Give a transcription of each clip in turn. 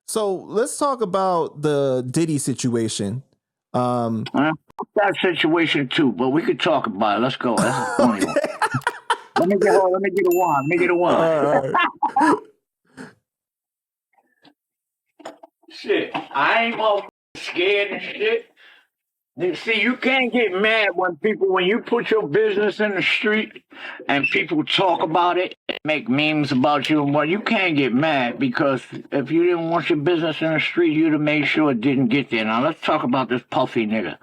So let's talk about the Diddy situation. That situation too, but we could talk about it. Let's go. That's a funny one. Let me get a one. Let me get a one. All right. Shit, I ain't all scared and shit. See, you can't get mad when you put your business in the street and people talk about it, make memes about you, and what you can't get mad because if you didn't want your business in the street, you'd have made sure it didn't get there. Now let's talk about this puffy nigga.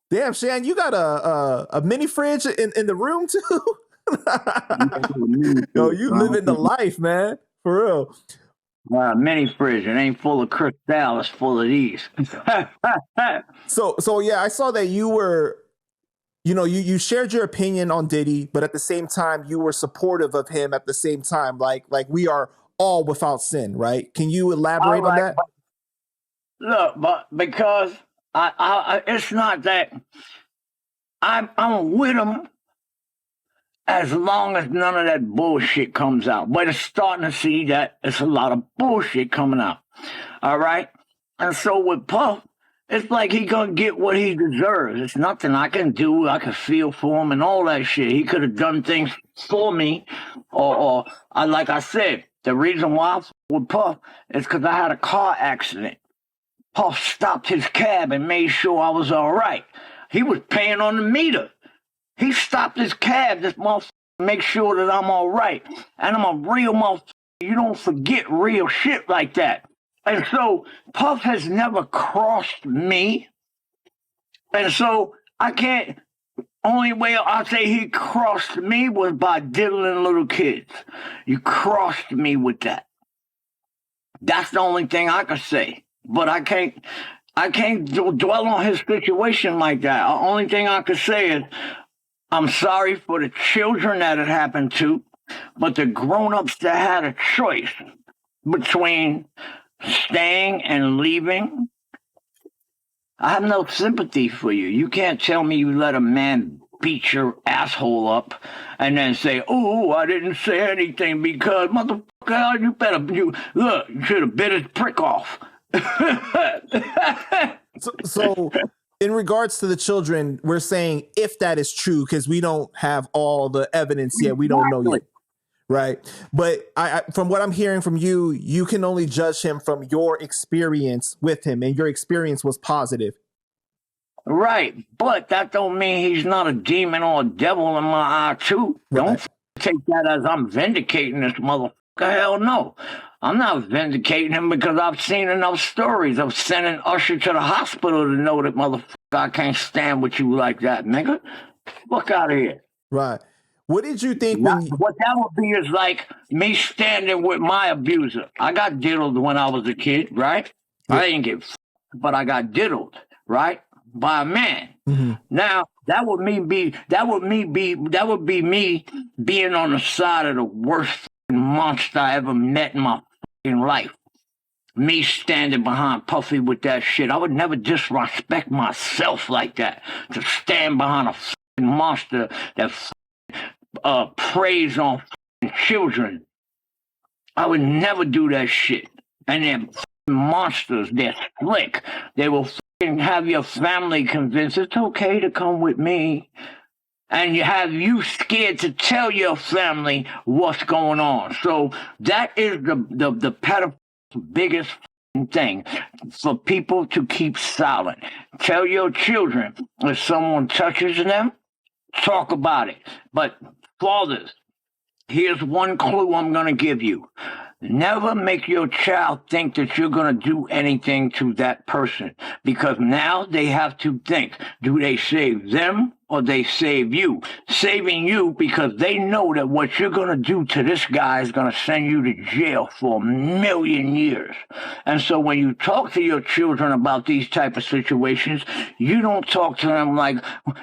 Damn, Shan, you got a mini fridge in the room too? Yo, you living the life, man. For real. Mini fridge. It ain't full of Cristal. It's full of these. So yeah, I saw that you were, you shared your opinion on Diddy, but at the same time, you were supportive of him at the same time. Like we are all without sin, right? Can you elaborate on that? But because I it's not that I'm with him as long as none of that bullshit comes out. But it's starting to see that it's a lot of bullshit coming out. All right? And so with Puff, it's like he gonna get what he deserves. It's nothing I can do. I can feel for him and all that shit. He could have done things for me. Or like I said, the reason why I with Puff is because I had a car accident. Puff stopped his cab and made sure I was all right. He was paying on the meter. He stopped his cab, this motherfucker, make sure that I'm all right. And I'm a real motherfucker. You don't forget real shit like that. And so Puff has never crossed me. And so I can't, only way I'll say he crossed me was by diddling little kids. You crossed me with that. That's the only thing I could say. But I can't dwell on his situation like that. The only thing I could say is, I'm sorry for the children that it happened to, but the grown-ups that had a choice between staying and leaving, I have no sympathy for you. You can't tell me you let a man beat your asshole up and then say, oh, I didn't say anything because, motherfucker, you should have bit his prick off. So in regards to the children, we're saying if that is true, because we don't have all the evidence yet. We don't know yet. Right. But I from what I'm hearing from you, you can only judge him from your experience with him, and your experience was positive. Right. But that don't mean he's not a demon or a devil in my eye, too. Right. Don't take that as I'm vindicating this motherfucker. Hell no. I'm not vindicating him because I've seen enough stories of sending Usher to the hospital to know that motherfucker, I can't stand with you like that, nigga. Fuck out of here. Right. What did you think what that would be is like me standing with my abuser. I got diddled when I was a kid, right? Yeah. I didn't get but I got diddled, right? By a man. Mm-hmm. Now that would be me being on the side of the worst monster I ever met in my fucking life. Me standing behind Puffy with that shit. I would never disrespect myself like that. To stand behind a fucking monster that preys on children. I would never do that shit. And they're monsters. They're slick. They will have your family convinced it's okay to come with me. And you have you scared to tell your family what's going on. So that is the pedophile's biggest thing, for people to keep silent. Tell your children if someone touches them, talk about it. But fathers, here's one clue I'm going to give you. Never make your child think that you're going to do anything to that person, because now they have to think, do they save them or they save you? Saving you because they know that what you're going to do to this guy is going to send you to jail for 1,000,000 years. And so when you talk to your children about these type of situations, you don't talk to them like,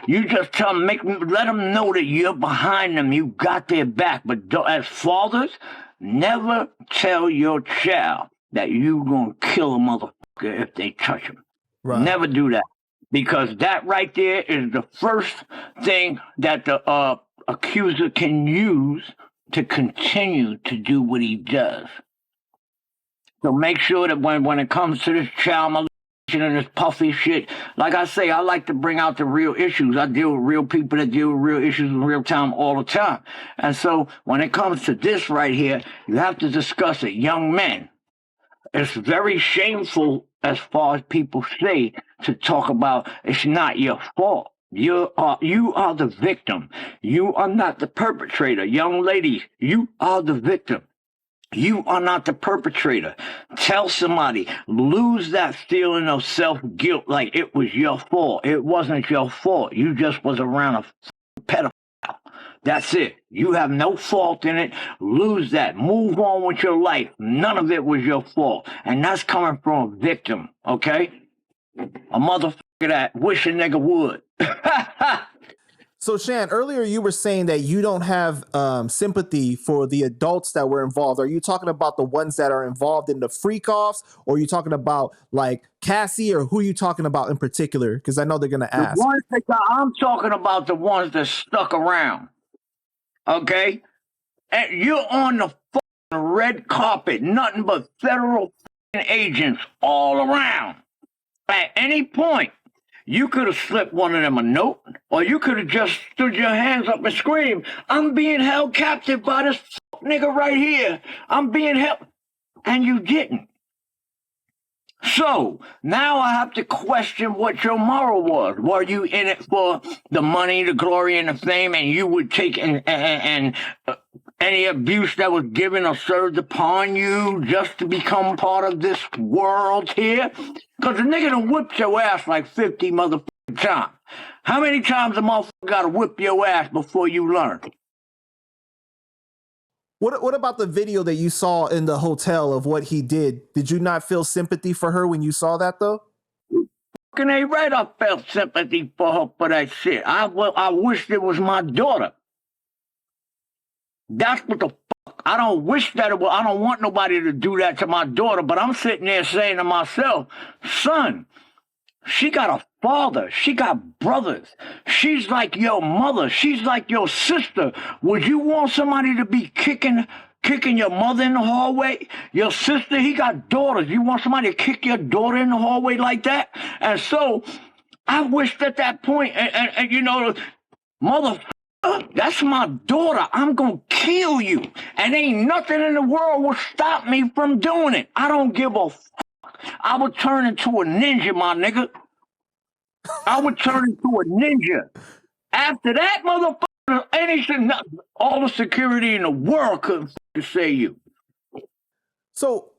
you just tell them, let them know that you're behind them, you got their back. But as fathers, never tell your child that you're going to kill a motherfucker if they touch him. Right. Never do that. Because that right there is the first thing that the accuser can use to continue to do what he does. So make sure that when it comes to this child molestation and this puffy shit, like I say, I like to bring out the real issues. I deal with real people that deal with real issues in real time all the time. And so when it comes to this right here, you have to discuss it. Young men, it's very shameful, as far as people say, to talk about it's not your fault. You are the victim. You are not the perpetrator. Young ladies, you are the victim. You are not the perpetrator. Tell somebody, lose that feeling of self-guilt like it was your fault. It wasn't your fault. You just was around a pedophile. That's it. You have no fault in it. Lose that. Move on with your life. None of it was your fault. And that's coming from a victim, okay? A motherfucker that wish a nigga would. So, Shan, earlier you were saying that you don't have sympathy for the adults that were involved. Are you talking about the ones that are involved in the freak-offs, or are you talking about, like, Cassie, or who are you talking about in particular? Because I know they're going to ask. I'm talking about the ones that stuck around, okay? And you're on the red carpet, nothing but federal agents all around. At any point, you could have slipped one of them a note, or you could have just stood your hands up and screamed, I'm being held captive by this nigga right here. I'm being held. And you didn't. So now I have to question what your moral was. Were you in it for the money, the glory, and the fame, and you would take and any abuse that was given or served upon you just to become part of this world here? Because the nigga done whipped your ass like 50 motherfucking times. How many times a motherfucker got to whip your ass before you learn? What about the video that you saw in the hotel of what he did? Did you not feel sympathy for her when you saw that, though? Fucking ain't right, I felt sympathy for her for that shit. I wished it was my daughter. That's what the fuck. I don't wish that it was. I don't want nobody to do that to my daughter, but I'm sitting there saying to myself, son, she got a father. She got brothers. She's like your mother. She's like your sister. Would you want somebody to be kicking your mother in the hallway? Your sister, he got daughters. You want somebody to kick your daughter in the hallway like that? And so I wished at that point, and you know, motherfucker, that's my daughter. I'm going to kill you. And ain't nothing in the world will stop me from doing it. I don't give a fuck. I would turn into a ninja, my nigga. I would turn into a ninja. After that, motherfucker, anything, all the security in the world couldn't say you. So,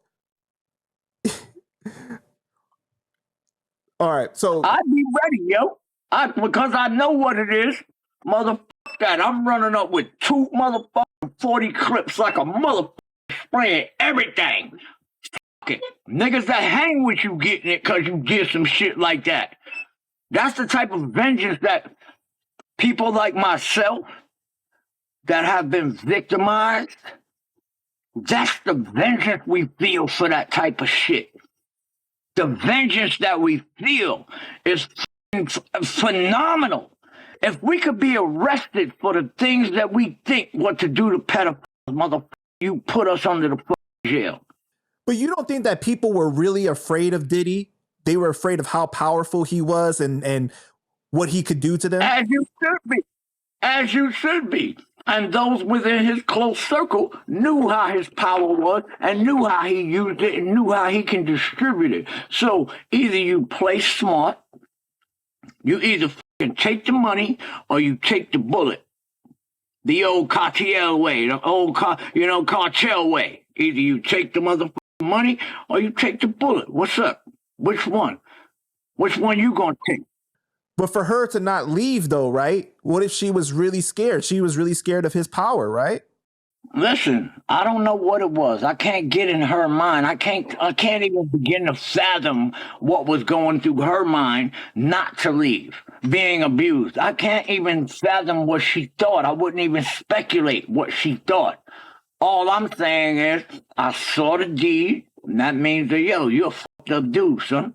all right. So I'd be ready, yo. Because I know what it is. Motherfucker, that I'm running up with 2 motherfucking 40 clips like a motherfucker, spraying everything. Fuck it. Niggas that hang with you getting it because you did some shit like that. That's the type of vengeance that people like myself that have been victimized, that's the vengeance we feel for that type of shit. The vengeance that we feel is phenomenal. If we could be arrested for the things that we think what to do to pedophiles, motherfucker, you put us under the jail. But you don't think that people were really afraid of Diddy? They were afraid of how powerful he was and what he could do to them? As you should be. As you should be. And those within his close circle knew how his power was and knew how he used it and knew how he can distribute it. So either you play smart, you either fucking take the money or you take the bullet. The old cartel way, the old cartel way. Either you take the motherfucking money or you take the bullet. What's up? Which one? Which one you gonna take? But for her to not leave, though, right? What if she was really scared? She was really scared of his power, right? Listen, I don't know what it was. I can't get in her mind. I can't even begin to fathom what was going through her mind not to leave, being abused. I can't even fathom what she thought. I wouldn't even speculate what she thought. All I'm saying is I saw the deed, and that means that, you're a fucked up dude, son.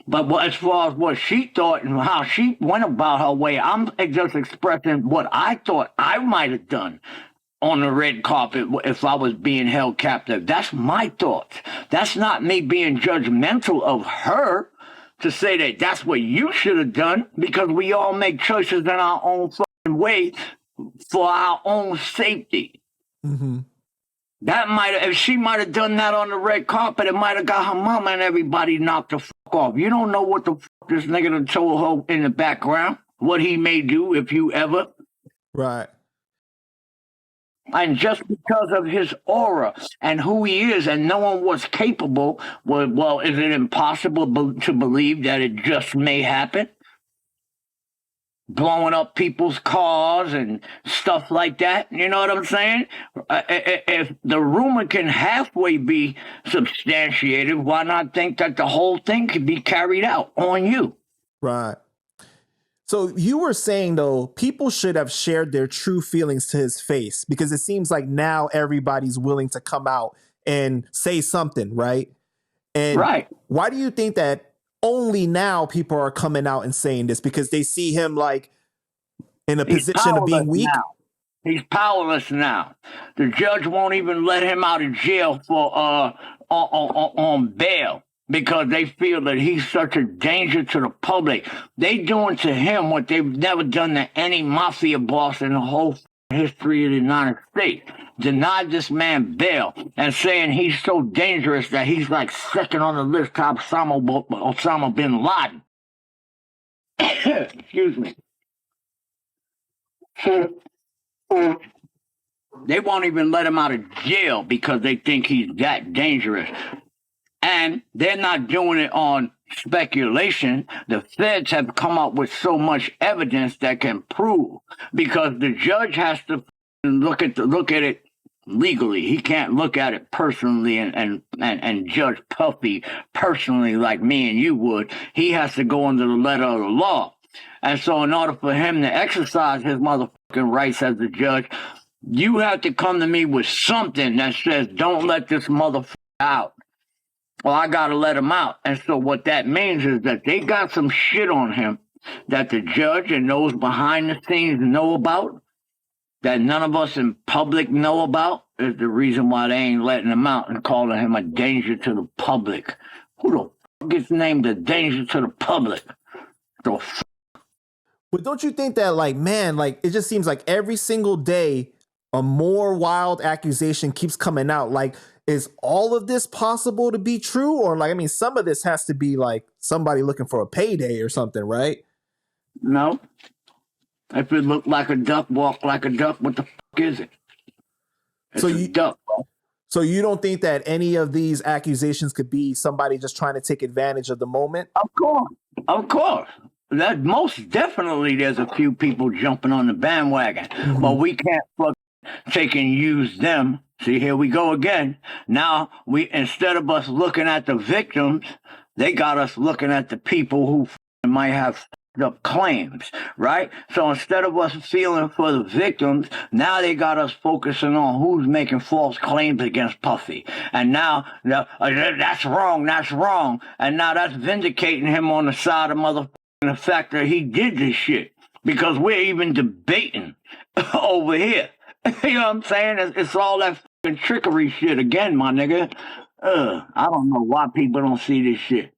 But as far as what she thought and how she went about her way, I'm just expressing what I thought I might have done. on the red carpet if I was being held captive. That's my thoughts. That's not me being judgmental of her to say that that's what you should have done, because we all make choices in our own fucking way for our own safety. Mm-hmm. That if she might have done that on the red carpet, it might have got her mama and everybody knocked the fuck off. You don't know what the fuck this nigga done told her in the background, what he may do if you ever. Right. And just because of his aura and who he is and knowing what's capable, well, is it impossible to believe that it just may happen? Blowing up people's cars and stuff like that. You know what I'm saying? If the rumor can halfway be substantiated, why not think that the whole thing could be carried out on you? Right. So you were saying, though, people should have shared their true feelings to his face, because it seems like now everybody's willing to come out and say something, right? And right. Why do you think that only now people are coming out and saying this? Because they see him like in a position of being weak? Now. He's powerless now. The judge won't even let him out of jail for on bail, because they feel that he's such a danger to the public. They doing to him what they've never done to any mafia boss in the whole history of the United States. Denied this man bail and saying he's so dangerous that he's like second on the list to Osama bin Laden. Excuse me. They won't even let him out of jail because they think he's that dangerous. And they're not doing it on speculation. The feds have come up with so much evidence that can prove, because the judge has to look at it legally. He can't look at it personally and judge Puffy personally like me and you would. He has to go under the letter of the law. And so in order for him to exercise his motherfucking rights as a judge, you have to come to me with something that says, don't let this motherfucker out. Well, I got to let him out. And so what that means is that they got some shit on him that the judge and those behind the scenes know about, that none of us in public know about, is the reason why they ain't letting him out and calling him a danger to the public. Who the fuck gets named a danger to the public? The fuck? But don't you think that, like, man, like, it just seems like every single day a more wild accusation keeps coming out? Like, is all of this possible to be true? Or, like, I mean, some of this has to be like somebody looking for a payday or something, right? No. If it looked like a duck, walk like a duck, what the fuck is it? It's a duck, bro. So you don't think that any of these accusations could be somebody just trying to take advantage of the moment? Of course. Of course. That most definitely there's a few people jumping on the bandwagon. Mm-hmm. But we can't take and use them. See, here we go again. Now, instead of us looking at the victims, they got us looking at the people who might have up claims, right? So instead of us feeling for the victims, now they got us focusing on who's making false claims against Puffy. And now, that's wrong. And now that's vindicating him on the side of motherfucking the fact that he did this shit. Because we're even debating over here. You know what I'm saying? It's all that fucking trickery shit again, my nigga. I don't know why people don't see this shit.